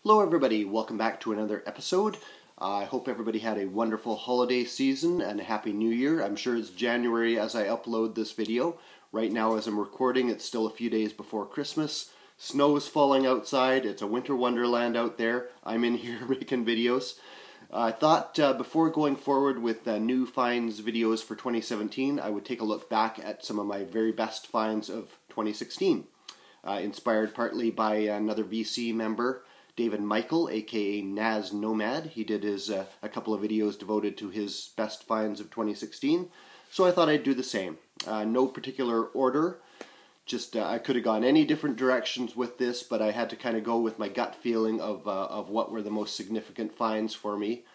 Hello everybody, welcome back to another episode. I hope everybody had a wonderful holiday season and a happy new year. I'm sure it's January as I upload this video. Right now as I'm recording, it's still a few days before Christmas. Snow is falling outside, it's a winter wonderland out there. I'm in here making videos. I thought before going forward with new finds videos for 2017, I would take a look back at some of my very best finds of 2016. Inspired partly by another VC member, David Michael, aka Naz Nomad. He did a couple of videos devoted to his best finds of 2016, so I thought I'd do the same. No particular order, just I could have gone any different directions with this, but I had to kind of go with my gut feeling of what were the most significant finds for me.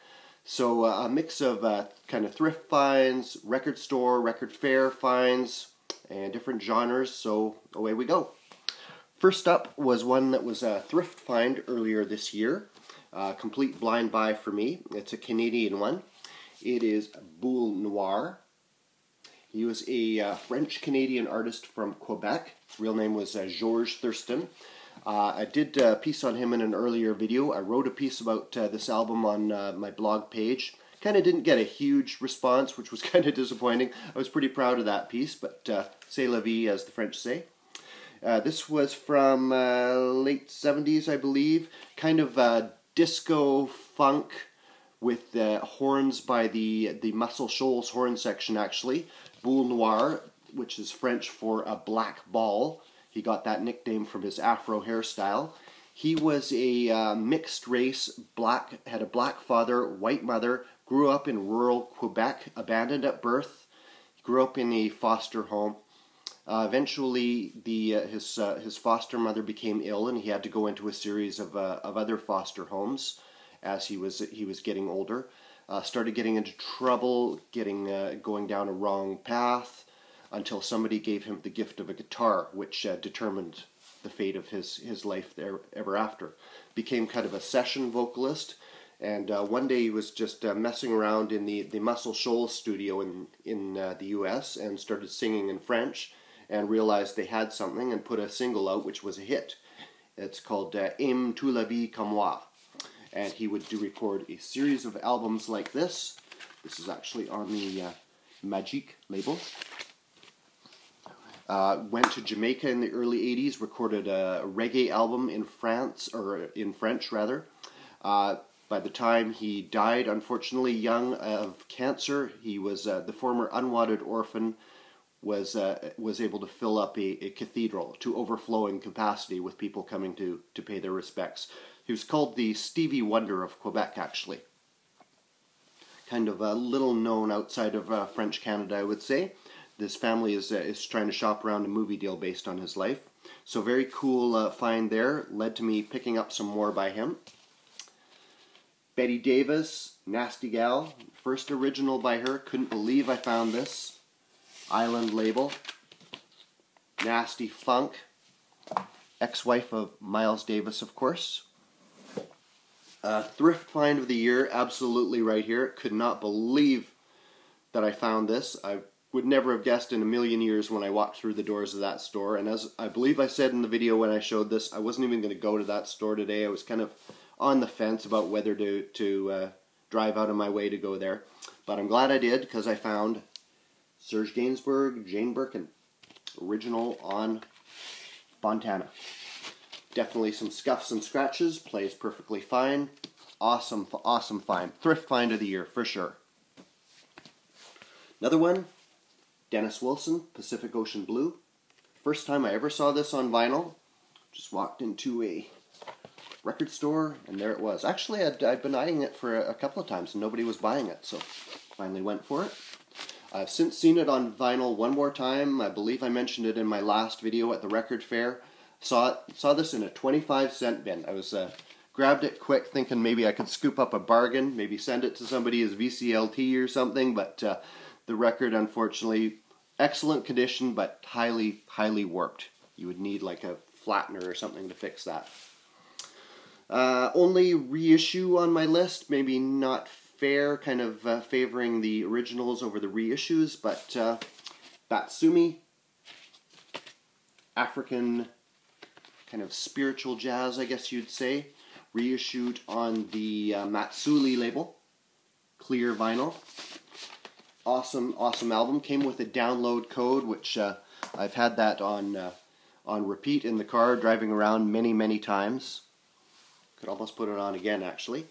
So a mix of kind of thrift finds, record store, record fair finds, and different genres, so away we go. First up was one that was a thrift find earlier this year. Complete blind buy for me. It's a Canadian one. It is Boulton Waar. He was a French-Canadian artist from Quebec. His real name was Georges Thurston. I did a piece on him in an earlier video. I wrote a piece about this album on my blog page. Kind of didn't get a huge response, which was kind of disappointing. I was pretty proud of that piece, but c'est la vie, as the French say. This was from late 70s, I believe. Kind of disco funk with horns by the Muscle Shoals horn section, actually. Boulton Waar, which is French for a black ball. He got that nickname from his afro hairstyle. He was a mixed race, had a black father, white mother, grew up in rural Quebec, abandoned at birth, grew up in a foster home. Eventually, his foster mother became ill, and he had to go into a series of other foster homes as he was getting older. Started getting into trouble, going down a wrong path, until somebody gave him the gift of a guitar, which determined the fate of his life there ever after. Became kind of a session vocalist, and one day he was just messing around in the Muscle Shoals studio in the U.S. and started singing in French, and realized they had something and put a single out which was a hit. It's called Aime toute la vie comme moi. And he would record a series of albums like this. This is actually on the Magique label. Went to Jamaica in the early 80s, recorded a reggae album in France, or in French rather. By the time he died, unfortunately young, of cancer, he was the former unwanted orphan, was able to fill up a cathedral to overflowing capacity with people coming to pay their respects. He was called the Stevie Wonder of Quebec, actually. Kind of little known outside of French Canada, I would say. This family is trying to shop around a movie deal based on his life. So very cool find there. Led to me picking up some more by him. Betty Davis, Nasty Gal. First original by her. Couldn't believe I found this. Island label. Nasty Funk. Ex-wife of Miles Davis, of course. Thrift find of the year, absolutely right here. Could not believe that I found this. I would never have guessed in a million years when I walked through the doors of that store. And as I believe I said in the video when I showed this, I wasn't even going to go to that store today. I was kind of on the fence about whether to drive out of my way to go there. But I'm glad I did, because I found Serge Gainsbourg, Jane Birkin, original on Montana. Definitely some scuffs and scratches, plays perfectly fine. Awesome, awesome find. Thrift find of the year, for sure. Another one, Dennis Wilson, Pacific Ocean Blue. First time I ever saw this on vinyl. Just walked into a record store, and there it was. Actually, I'd been eyeing it for a couple of times, and nobody was buying it, so finally went for it. I've since seen it on vinyl one more time. I believe I mentioned it in my last video at the record fair. Saw this in a 25-cent bin. I was grabbed it quick, thinking maybe I could scoop up a bargain, maybe send it to somebody as VCLT or something, but the record, unfortunately, excellent condition, but highly, highly warped. You would need like a flattener or something to fix that. Only reissue on my list, maybe not fair, kind of favoring the originals over the reissues, but Batsumi, African kind of spiritual jazz, I guess you'd say. reissued on the Soe Lee label, clear vinyl. Awesome, awesome album. Came with a download code, which I've had that on repeat in the car, driving around many, many times. Could almost put it on again, actually.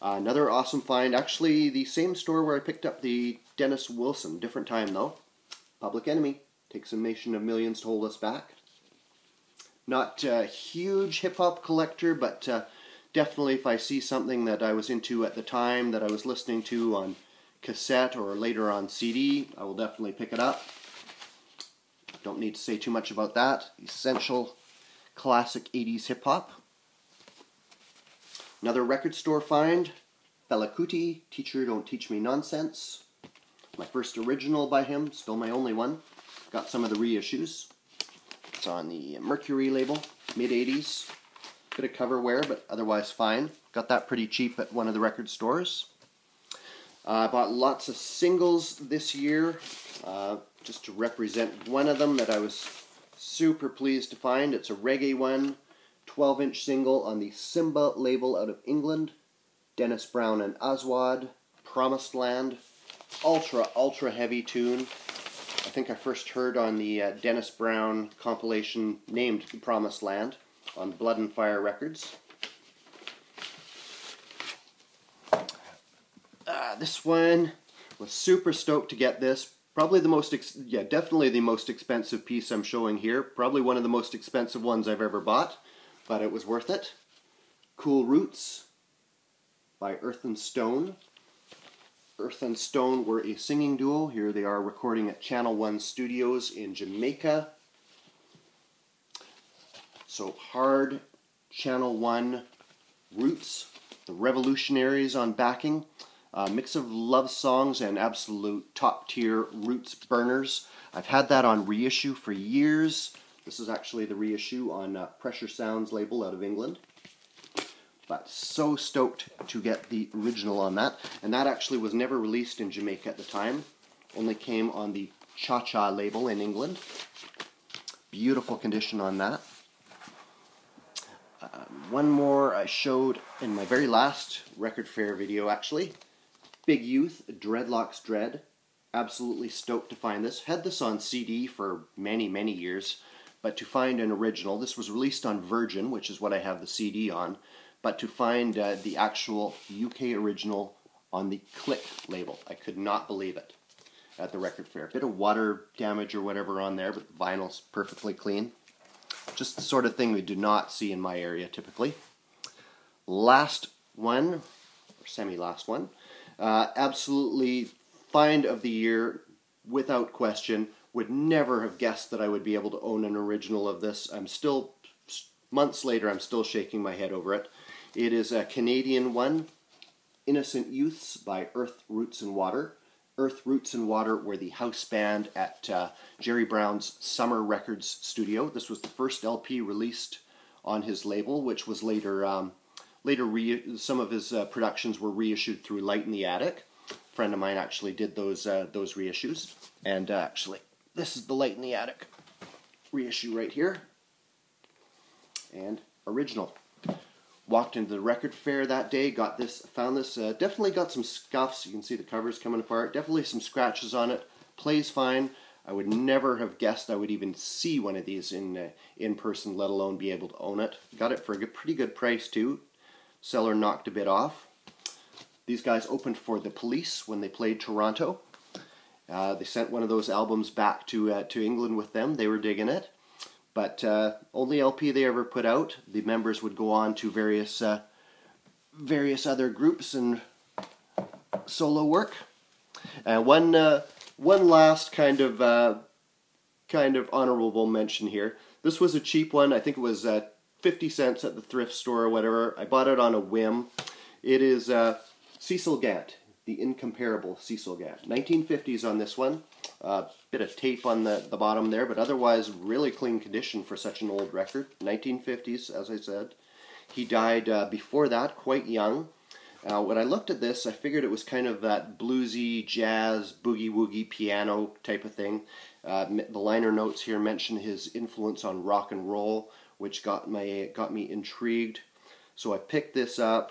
Another awesome find, actually the same store where I picked up the Dennis Wilson, different time though. Public Enemy, Takes a Nation of Millions to Hold Us Back. Not a huge hip-hop collector, but definitely if I see something that I was into at the time, that I was listening to on cassette or later on CD, I will definitely pick it up. Don't need to say too much about that. Essential classic 80s hip-hop. Another record store find, Fela Kuti, Teacher Don't Teach Me Nonsense. My first original by him, still my only one. Got some of the reissues. It's on the Mercury label, mid-80s. Bit of cover wear, but otherwise fine. Got that pretty cheap at one of the record stores. I bought lots of singles this year, just to represent one of them that I was super pleased to find. It's a reggae one, 12-inch single on the Simba label out of England. Dennis Brown and Aswad, Promised Land. Ultra, ultra heavy tune. I think I first heard on the Dennis Brown compilation named Promised Land on Blood and Fire Records. This one, was super stoked to get this. Probably the most, definitely the most expensive piece I'm showing here. Probably one of the most expensive ones I've ever bought, but it was worth it. Cool Roots by Earth and Stone. Earth and Stone were a singing duo. Here they are recording at Channel 1 Studios in Jamaica. So hard Channel 1 roots. The Revolutionaries on backing. Mix of love songs and absolute top-tier roots burners. I've had that on reissue for years. This is actually the reissue on Pressure Sounds label out of England. But so stoked to get the original on that. And that actually was never released in Jamaica at the time. Only came on the Cha-Cha label in England. Beautiful condition on that. One more I showed in my very last record fair video actually. Big Youth, Dreadlocks Dread. Absolutely stoked to find this. Had this on CD for many, many years. But to find an original, this was released on Virgin, which is what I have the CD on. But to find the actual UK original on the Click label. I could not believe it at the record fair. A bit of water damage or whatever on there, but the vinyl's perfectly clean. Just the sort of thing we do not see in my area typically. Last one, or semi-last one. Absolutely find of the year, without question. Would never have guessed that I would be able to own an original of this. I'm still, months later, I'm still shaking my head over it. It is a Canadian one, Innocent Youths by Earth, Roots and Water. Earth, Roots and Water were the house band at Jerry Brown's Summer Records studio. This was the first LP released on his label, which was later, some of his productions were reissued through Light in the Attic. A friend of mine actually did those reissues. And actually, this is the Light in the Attic reissue right here. And original. Walked into the record fair that day, got this, found this, definitely got some scuffs. You can see the covers coming apart. Definitely some scratches on it. Plays fine. I would never have guessed I would even see one of these in person, let alone be able to own it. Got it for a pretty good price too. Seller knocked a bit off. These guys opened for The Police when they played Toronto. They sent one of those albums back to England with them. They were digging it. But only LP they ever put out. The members would go on to various other groups and solo work. One last kind of honorable mention here. This was a cheap one. I think it was 50 cents at the thrift store or whatever. I bought it on a whim. It is Cecil Gant, the incomparable Cecil Gant. 1950s on this one. Bit of tape on the bottom there, but otherwise really clean condition for such an old record. 1950s, as I said. He died before that, quite young. When I looked at this, I figured it was kind of that bluesy, jazz, boogie-woogie piano type of thing. The liner notes here mention his influence on rock and roll, which got me intrigued. So I picked this up,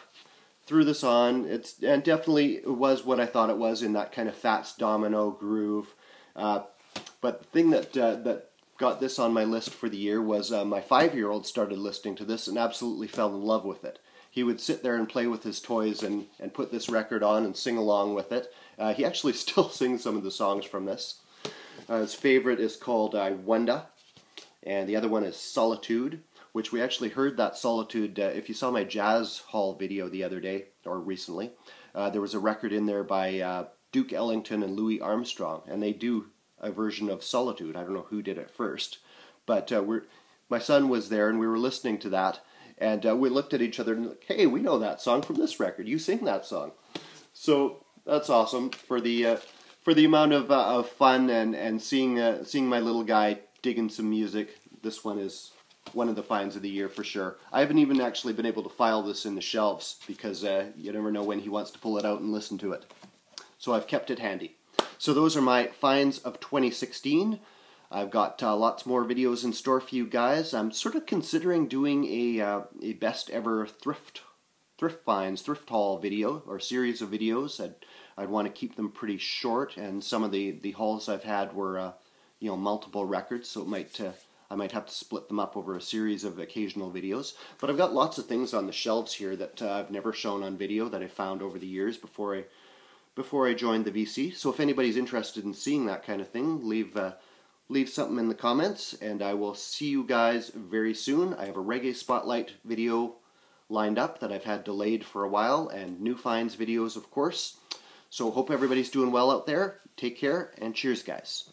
threw this on. And definitely it was what I thought it was, in that kind of Fats Domino groove. But the thing that got this on my list for the year was my 5-year-old started listening to this and absolutely fell in love with it. He would sit there and play with his toys and put this record on and sing along with it. He actually still sings some of the songs from this. His favorite is called Wonder, and the other one is Solitude, which we actually heard that Solitude, if you saw my Jazz Hall video the other day, or recently, there was a record in there by Duke Ellington and Louis Armstrong, and they do a version of Solitude. I don't know who did it first, but my son was there and we were listening to that, and we looked at each other and like, hey, we know that song from this record. You sing that song. So that's awesome for the amount of fun and seeing my little guy digging some music. This one is one of the finds of the year for sure. I haven't even actually been able to file this in the shelves because you never know when he wants to pull it out and listen to it. So I've kept it handy. So those are my finds of 2016. I've got lots more videos in store for you guys. I'm sort of considering doing a best ever thrift finds, thrift haul video, or series of videos. I'd want to keep them pretty short, and some of the hauls I've had were multiple records, so I might have to split them up over a series of occasional videos. But I've got lots of things on the shelves here that I've never shown on video that I found over the years before I joined the VC. So if anybody's interested in seeing that kind of thing, leave something in the comments, and I will see you guys very soon. I have a Reggae Spotlight video lined up that I've had delayed for a while, and new finds videos, of course. So hope everybody's doing well out there. Take care, and cheers, guys.